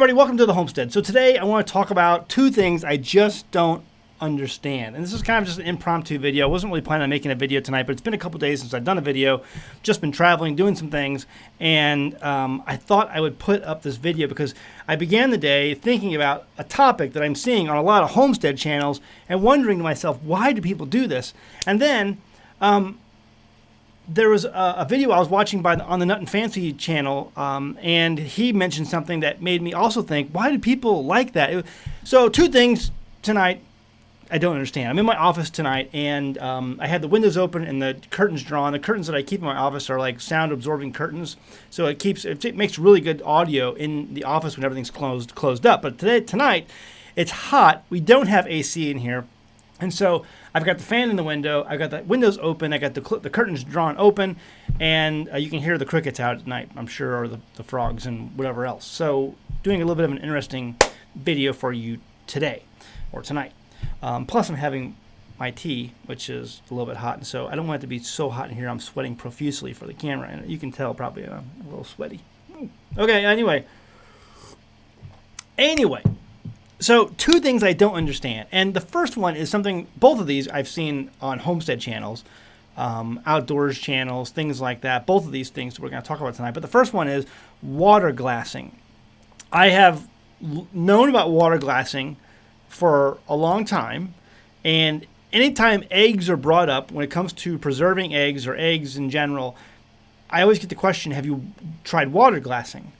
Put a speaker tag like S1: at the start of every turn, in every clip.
S1: everybody, welcome to the Homestead. So today I want to talk about two things I just don't understand. And this is kind of just an impromptu video. I wasn't really planning on making a video tonight, but it's been a couple days since I've done a video. Just been traveling, doing some things, and I thought I would put up this video because I began the day thinking about a topic that I'm seeing on a lot of homestead channels and wondering to myself, why do people do this? And then there was a video I was watching on the Nut and Fancy channel, and he mentioned something that made me also think, why do people like that? So two things tonight I don't understand. I'm in my office tonight, and I had the windows open and the curtains drawn. The curtains that I keep in my office are like sound-absorbing curtains, so it makes really good audio in the office when everything's closed up. But tonight, it's hot. We don't have AC in here, and so I've got the fan in the window. I've got the windows open. I got the curtains drawn open, and you can hear the crickets out at night, I'm sure, or the frogs and whatever else. So doing a little bit of an interesting video for you today or tonight. Plus, I'm having my tea, which is a little bit hot, and so I don't want it to be so hot in here. I'm sweating profusely for the camera, and you can tell probably I'm a little sweaty. Okay, anyway. So two things I don't understand, and the first one is something, both of these I've seen on homestead channels, outdoors channels, things like that. Both of these things we're going to talk about tonight, but the first one is water glassing. I have known about water glassing for a long time, and anytime eggs are brought up when it comes to preserving eggs or eggs in general, I always get the question, have you tried water glassing?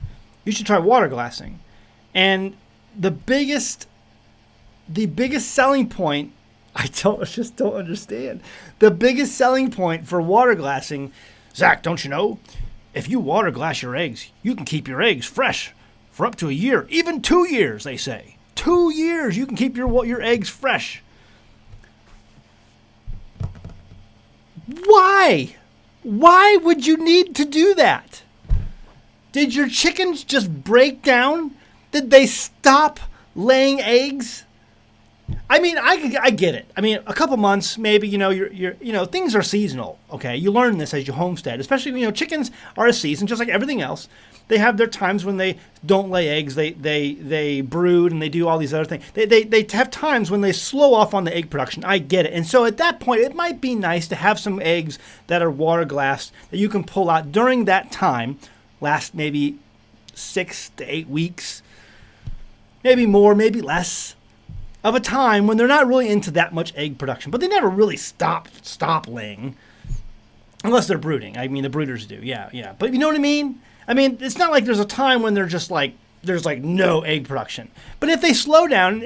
S1: You should try water glassing. And the biggest selling point, I just don't understand. The biggest selling point for water glassing, Zach, don't you know, if you water glass your eggs, you can keep your eggs fresh for up to a year, even 2 years, they say. 2 years you can keep your eggs fresh. Why? Why would you need to do that? Did your chickens just break down? Did they stop laying eggs? I mean, I get it. I mean, a couple months, maybe, you're things are seasonal. Okay, you learn this as you homestead. Especially, chickens are a season, just like everything else. They have their times when they don't lay eggs. They brood and they do all these other things. They have times when they slow off on the egg production. I get it. And so at that point, it might be nice to have some eggs that are water glassed that you can pull out during that time. Last maybe 6 to 8 weeks, maybe more, maybe less, of a time when they're not really into that much egg production. But they never really stop laying, unless they're brooding. I mean, the brooders do, yeah. But you know what I mean? I mean, it's not like there's a time when they're just like, there's like no egg production. But if they slow down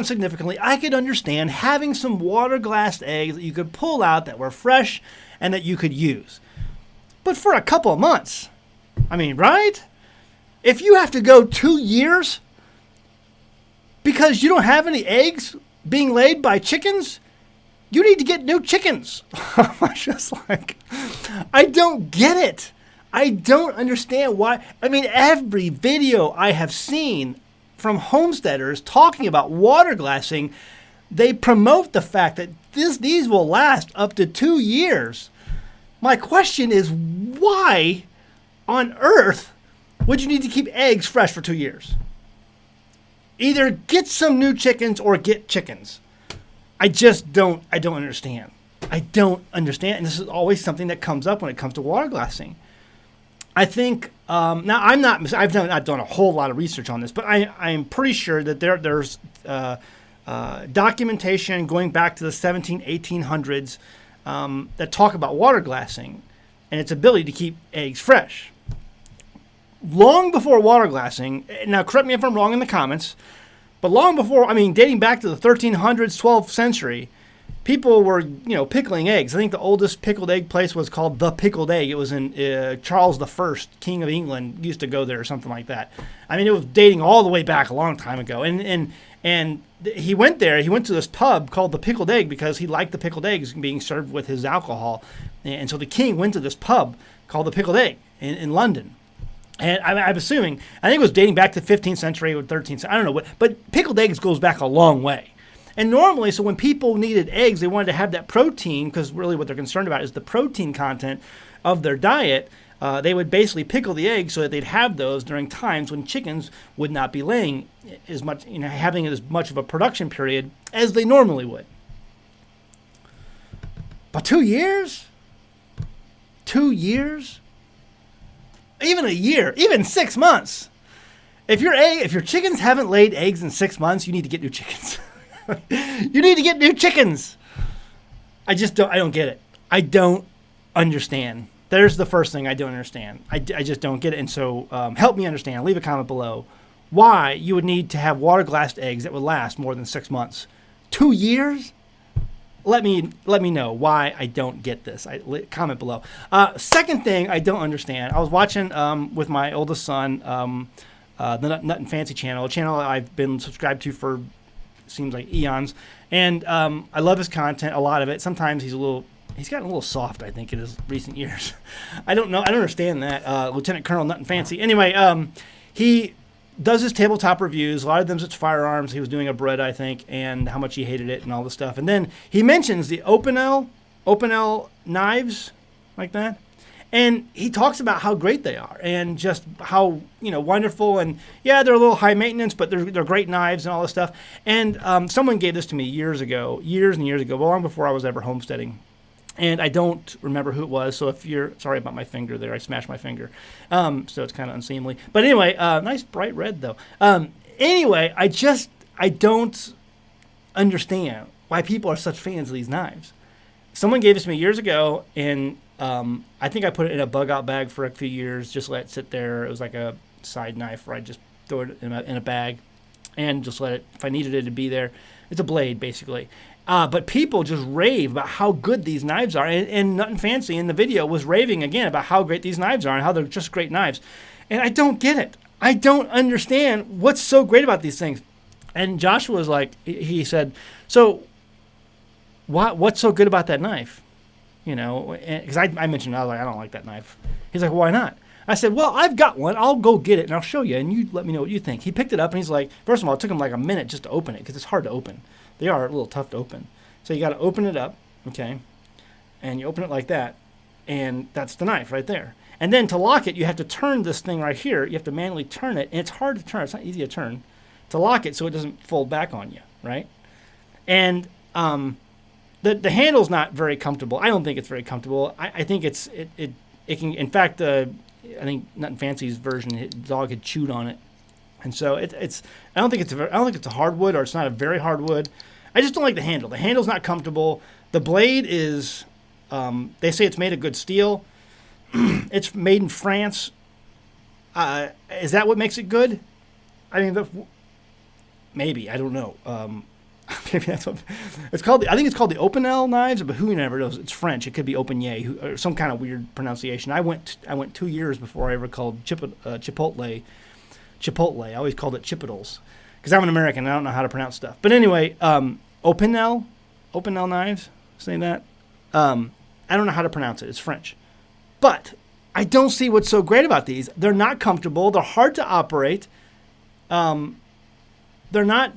S1: significantly, I could understand having some water glassed eggs that you could pull out that were fresh and that you could use. But for a couple of months, I mean, right? If you have to go 2 years because you don't have any eggs being laid by chickens, you need to get new chickens. I'm just like, I don't get it. I don't understand why. I mean, every video I have seen from homesteaders talking about water glassing, they promote the fact that these will last up to 2 years. My question is, why on earth would you need to keep eggs fresh for 2 years? Either get some new chickens or get chickens. I don't understand. I don't understand. And this is always something that comes up when it comes to water glassing. I think, now I've not done a whole lot of research on this, but I'm pretty sure that there's documentation going back to the 1800s that talk about water glassing and its ability to keep eggs fresh. Long before water glassing, now correct me if I'm wrong in the comments, but long before, I mean, dating back to the 1300s, 12th century, people were, pickling eggs. I think the oldest pickled egg place was called The Pickled Egg. It was in Charles I, King of England, used to go there or something like that. I mean, it was dating all the way back a long time ago. And he went there. He went to this pub called The Pickled Egg because he liked the pickled eggs being served with his alcohol. And so the king went to this pub called The Pickled Egg in London. And I'm assuming, I think it was dating back to the 15th century or 13th century. I don't know. But pickled eggs goes back a long way. And normally, so when people needed eggs, they wanted to have that protein, because really what they're concerned about is the protein content of their diet. they would basically pickle the eggs so that they'd have those during times when chickens would not be laying as much, having as much of a production period as they normally would. But 2 years? 2 years? Even a year, even 6 months. If your chickens haven't laid eggs in 6 months, you need to get new chickens. You need to get new chickens. I don't get it. I don't understand. There's the first thing I don't understand. I just don't get it. And so help me understand. Leave a comment below why you would need to have water glassed eggs that would last more than 6 months. 2 years? Let me know why I don't get this. Comment below. Second thing I don't understand. I was watching with my oldest son the Nut and Fancy channel, a channel I've been subscribed to for seems like eons, and I love his content, a lot of it. Sometimes he's gotten a little soft, I think, in his recent years. I don't know. I don't understand that. Lieutenant Colonel Nut and Fancy. Anyway, he does his tabletop reviews. A lot of them it's firearms. He was doing a bread, I think, and how much he hated it and all this stuff. And then he mentions the Opinel Knives, like that. And he talks about how great they are and just how, wonderful. And yeah, they're a little high maintenance, but they're great knives and all this stuff. And someone gave this to me years and years ago, long before I was ever homesteading. And I don't remember who it was, so sorry about my finger there, I smashed my finger, so it's kind of unseemly. But anyway, nice bright red though. Anyway, I don't understand why people are such fans of these knives. Someone gave this to me years ago, and I think I put it in a bug out bag for a few years, just let it sit there. It was like a side knife where I just throw it in a bag and just let it, if I needed it to be there. It's a blade, basically. But people just rave about how good these knives are. And Nut and Fancy in the video was raving again about how great these knives are and how they're just great knives. And I don't get it. I don't understand what's so great about these things. And Joshua was like, he said, so what's so good about that knife? Because I mentioned, I was like, I don't like that knife. He's like, why not? I said, well, I've got one. I'll go get it and I'll show you. And you let me know what you think. He picked it up and he's like, first of all, it took him like a minute just to open it because it's hard to open. They are a little tough to open. So you got to open it up, okay? And you open it like that, and that's the knife right there. And then to lock it, you have to turn this thing right here. You have to manually turn it, and it's hard to turn. It's not easy to turn. To lock it so it doesn't fold back on you, right? And the handle's not very comfortable. I don't think it's very comfortable. I think it can. In fact, I think Nut and Fancy's version, the dog had chewed on it, and so it's. I don't think it's a hardwood, or it's not a very hard wood. I just don't like the handle. The handle's not comfortable. The blade is, they say it's made of good steel. It's made in France. Is that what makes it good? I mean, maybe. I don't know. Maybe that's what it's called. I think it's called the Opinel Knives, but who never knows? It's French. It could be Opinier, or some kind of weird pronunciation. I went 2 years before I ever called Chipotle. I always called it Chipotles. Because I'm an American, I don't know how to pronounce stuff. But anyway, Opinel Knives, say that. I don't know how to pronounce it. It's French. But I don't see what's so great about these. They're not comfortable. They're hard to operate. They're not.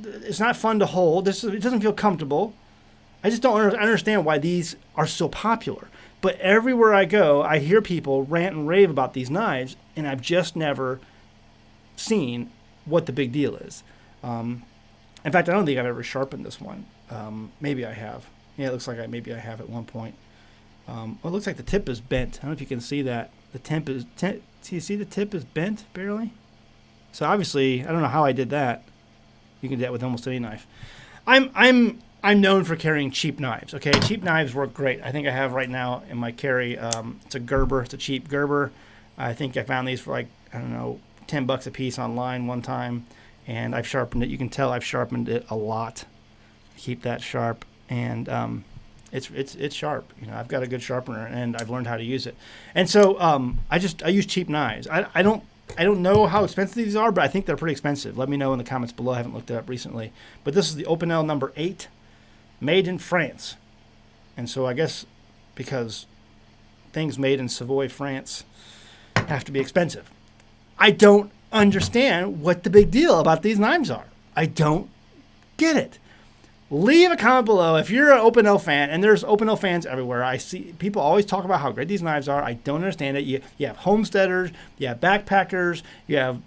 S1: It's not fun to hold. It doesn't feel comfortable. I just don't understand why these are so popular. But everywhere I go, I hear people rant and rave about these knives, and I've just never seen what the big deal is. In fact, I don't think I've ever sharpened this one. Maybe I have. Yeah, it looks like maybe I have at one point. Well, it looks like the tip is bent. I don't know if you can see that. The tip is. You see the tip is bent barely. So obviously, I don't know how I did that. You can do that with almost any knife. I'm known for carrying cheap knives. Okay, cheap knives work great. I think I have right now in my carry. It's a Gerber. It's a cheap Gerber. I think I found these for like, I don't know, $10 a piece online one time, and I've sharpened it. You can tell I've sharpened it a lot. Keep that sharp, and it's sharp. I've got a good sharpener, and I've learned how to use it. And so I use cheap knives. I don't know how expensive these are, but I think they're pretty expensive. Let me know in the comments below. I haven't looked it up recently, but this is the Opinel number 8, made in France. And so I guess because things made in Savoy, France, have to be expensive. I don't understand what the big deal about these knives are. I don't get it. Leave a comment below if you're an Opinel fan, and there's Opinel fans everywhere. I see people always talk about how great these knives are. I don't understand it. You have homesteaders, you have backpackers, you have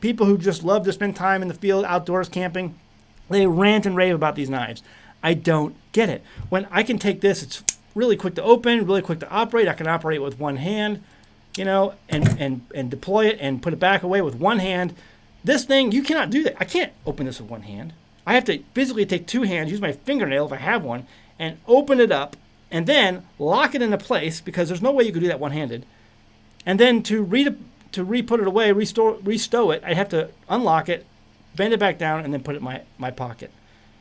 S1: people who just love to spend time in the field, outdoors, camping. They rant and rave about these knives. I don't get it. When I can take this, it's really quick to open, really quick to operate. I can operate with one hand, you know, and deploy it and put it back away with one hand. This thing, you cannot do that. I can't open this with one hand. I have to physically take two hands, use my fingernail if I have one, and open it up, and then lock it into place, because there's no way you could do that one-handed. And then to re-put it away, restow it, I have to unlock it, bend it back down, and then put it in my pocket.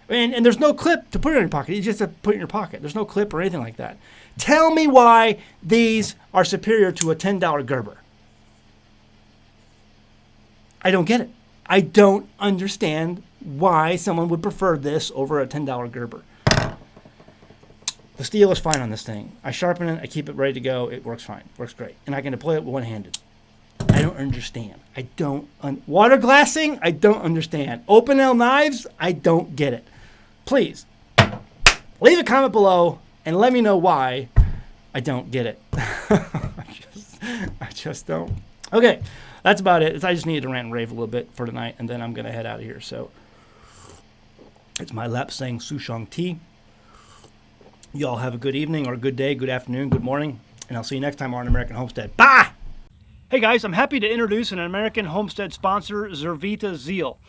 S1: And there's no clip to put it in your pocket. You just have to put it in your pocket. There's no clip or anything like that. Tell me why these are superior to a $10 Gerber. I don't get it. I don't understand why someone would prefer this over a $10 Gerber. The steel is fine on this thing. I sharpen it, I keep it ready to go. It works fine, works great. And I can deploy it with one-handed. I don't understand. Water glassing, I don't understand. Opinel knives, I don't get it. Please, leave a comment below and let me know why I don't get it. I just don't. Okay, that's about it. I just needed to rant and rave a little bit for tonight, and then I'm going to head out of here. So it's my lap saying Souchong tea. You all have a good evening or a good day, good afternoon, good morning, and I'll see you next time on American Homestead. Bye! Hey guys, I'm happy to introduce an American Homestead sponsor, Zervita Zeal.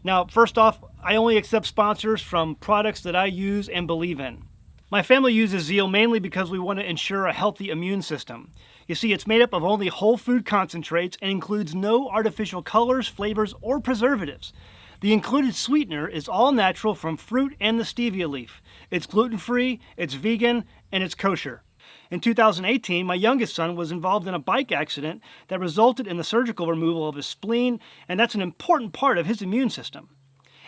S1: Now, first off, I only accept sponsors from products that I use and believe in. My family uses Zeal mainly because we want to ensure a healthy immune system. You see, it's made up of only whole food concentrates and includes no artificial colors, flavors, or preservatives. The included sweetener is all natural from fruit and the stevia leaf. It's gluten-free, it's vegan, and it's kosher. In 2018, my youngest son was involved in a bike accident that resulted in the surgical removal of his spleen, and that's an important part of his immune system.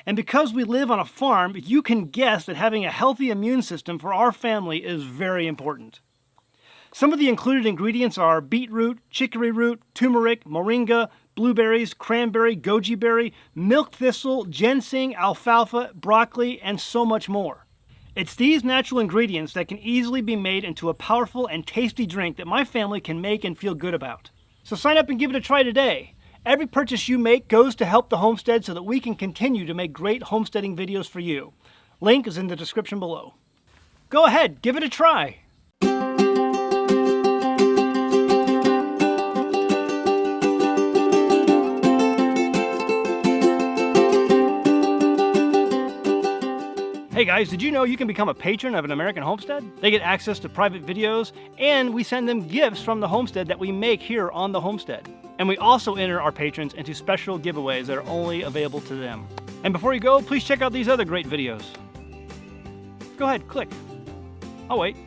S1: And because we live on a farm, you can guess that having a healthy immune system for our family is very important. Some of the included ingredients are beetroot, chicory root, turmeric, moringa, blueberries, cranberry, goji berry, milk thistle, ginseng, alfalfa, broccoli, and so much more. It's these natural ingredients that can easily be made into a powerful and tasty drink that my family can make and feel good about. So sign up and give it a try today. Every purchase you make goes to help the homestead so that we can continue to make great homesteading videos for you. Link is in the description below. Go ahead, give it a try. Hey guys, did you know you can become a patron of an American Homestead? They get access to private videos, and we send them gifts from the homestead that we make here on the homestead. And we also enter our patrons into special giveaways that are only available to them. And before you go, please check out these other great videos. Go ahead, click. Oh wait.